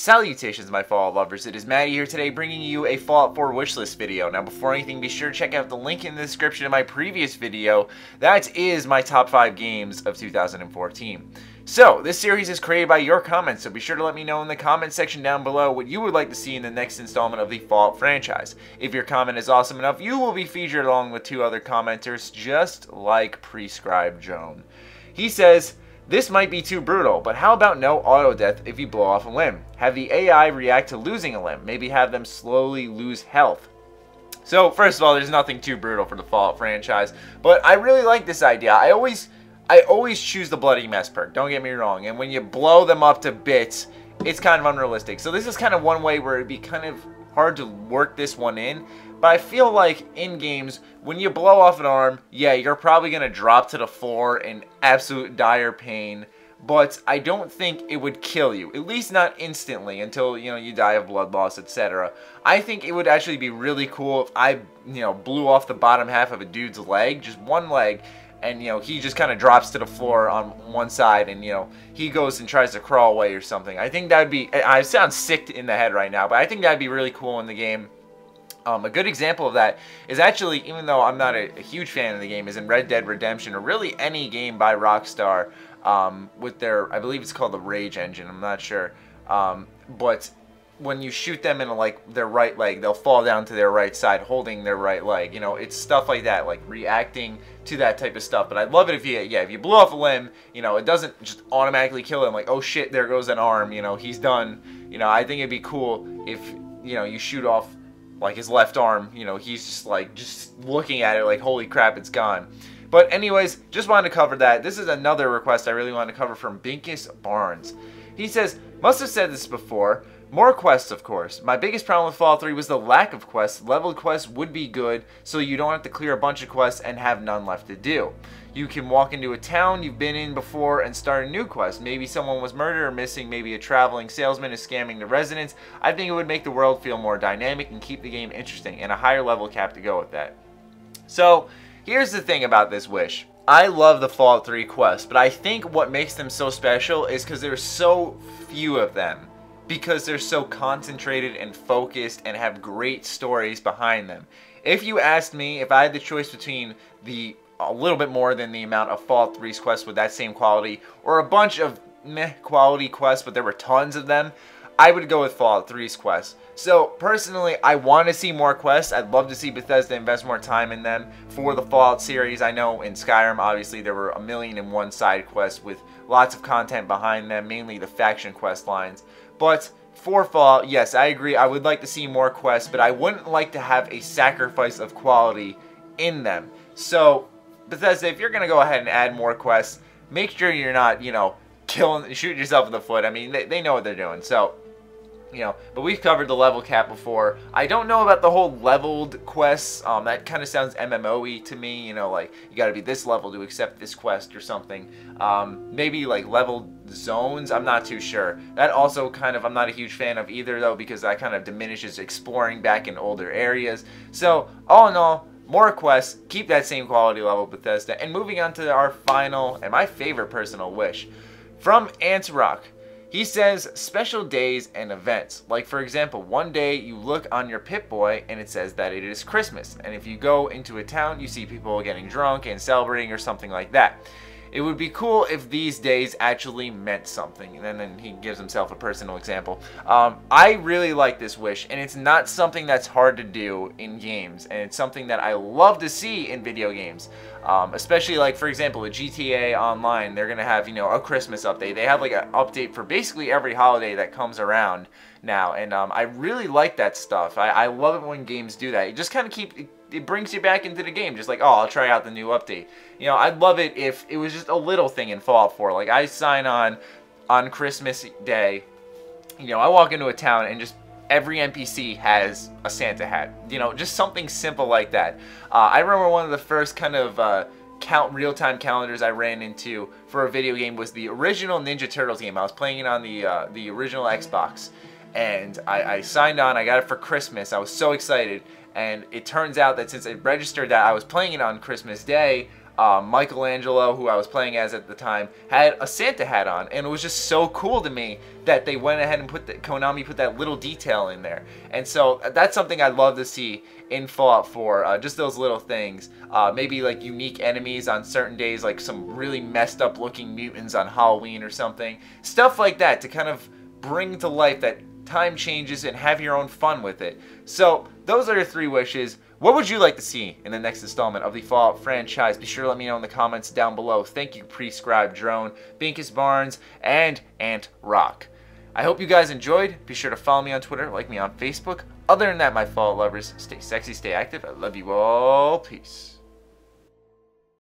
Salutations, my Fallout lovers. It is Matty here today bringing you a Fallout 4 wishlist video. Now, before anything, be sure to check out the link in the description of my previous video. That is my top 5 games of 2014. So, this series is created by your comments, so be sure to let me know in the comment section down below what you would like to see in the next installment of the Fallout franchise. If your comment is awesome enough, you will be featured along with 2 other commenters, just like Prescribed Joan. He says, "This might be too brutal, but how about no auto death if you blow off a limb? Have the AI react to losing a limb, maybe have them slowly lose health." So, first of all, there's nothing too brutal for the Fallout franchise, but I really like this idea. I always choose the bloody mess perk, don't get me wrong, and when you blow them up to bits, it's kind of unrealistic. So this is kind of one way where it'd be kind of hard to work this one in, but I feel like in games, when you blow off an arm, yeah, you're probably going to drop to the floor in absolute dire pain, but I don't think it would kill you, at least not instantly until, you die of blood loss, etc. I think it would actually be really cool if I, blew off the bottom half of a dude's leg, just one leg, and he just kind of drops to the floor on one side, and he goes and tries to crawl away or something. I think that'd be, I sound sick in the head right now, but I think that'd be really cool in the game. A good example of that is actually, even though I'm not a huge fan of the game, is in Red Dead Redemption, or really any game by Rockstar, with their, I believe it's called the Rage engine, I'm not sure, but when you shoot them in their right leg, they'll fall down to their right side holding their right leg. It's stuff like that, like reacting to that type of stuff. But I'd love it if if you blew off a limb, it doesn't just automatically kill him, like, oh shit, there goes an arm, he's done. I think it'd be cool if, you shoot off like his left arm, he's just looking at it like, holy crap, it's gone. But anyways, just wanted to cover that. This is another request I really wanted to cover from Binkus Barnes. He says, "Must have said this before. More quests, of course. My biggest problem with Fallout 3 was the lack of quests. Leveled quests would be good, so you don't have to clear a bunch of quests and have none left to do. You can walk into a town you've been in before and start a new quest. Maybe someone was murdered or missing, maybe a traveling salesman is scamming the residents. I think it would make the world feel more dynamic and keep the game interesting, and a higher level cap to go with that." So, here's the thing about this wish. I love the Fallout 3 quests, but I think what makes them so special is because there's so few of them. Because they're so concentrated and focused and have great stories behind them. If you asked me if I had the choice between a little bit more than the amount of Fallout 3's quests with that same quality, or a bunch of meh quality quests but there were tons of them, I would go with Fallout 3's quests. So personally, I want to see more quests. I'd love to see Bethesda invest more time in them for the Fallout series. I know in Skyrim, obviously, there were 1,000,001 side quests with lots of content behind them, mainly the faction quest lines. But for Fallout, yes, I agree, I would like to see more quests, but I wouldn't like to have a sacrifice of quality in them. So, Bethesda, if you're going to go ahead and add more quests, make sure you're not, shooting yourself in the foot. I mean, they know what they're doing, so, but we've covered the level cap before. I don't know about the whole leveled quests. That kind of sounds MMO-y to me, like you got to be this level to accept this quest or something. Maybe like leveled zones, I'm not too sure. That also I'm not a huge fan of either, though, because that kind of diminishes exploring back in older areas. So, all in all, more quests, keep that same quality level, Bethesda. And moving on to our final and my favorite personal wish from Ant Rock. He says, special days and events. Like, for example, one day you look on your Pip-Boy and it says that it is Christmas. And if you go into a town, you see people getting drunk and celebrating or something like that. It would be cool if these days actually meant something. And then he gives himself a personal example. I really like this wish, and it's not something that's hard to do in games. And it's something that I love to see in video games. Especially, like, for example, with GTA Online, they're going to have, a Christmas update. They have, like, an update for basically every holiday that comes around now. And I really like that stuff. I love it when games do that. It just kind of it brings you back into the game, just like, oh, I'll try out the new update. I'd love it if it was just a little thing in Fallout 4. Like, I sign on Christmas Day, I walk into a town and just every NPC has a Santa hat. Just something simple like that. I remember one of the first kind of real-time calendars I ran into for a video game was the original Ninja Turtles game. I was playing it on the original Xbox, and I signed on. I got it for Christmas. I was so excited. And it turns out that since it registered that I was playing it on Christmas Day, Michelangelo, who I was playing as at the time, had a Santa hat on, and it was just so cool to me that they went ahead and Konami put that little detail in there. And so that's something I'd love to see in Fallout 4, just those little things. Maybe like unique enemies on certain days, like some really messed up looking mutants on Halloween or something. Stuff like that to kind of bring to life that time changes and have your own fun with it. So those are your 3 wishes. What would you like to see in the next installment of the Fallout franchise? Be sure to let me know in the comments down below. Thank you, Prescribed Drone, Binkus Barnes, and Ant Rock. I hope you guys enjoyed. Be sure to follow me on Twitter, like me on Facebook. Other than that, my Fallout lovers, stay sexy, stay active. I love you all. Peace.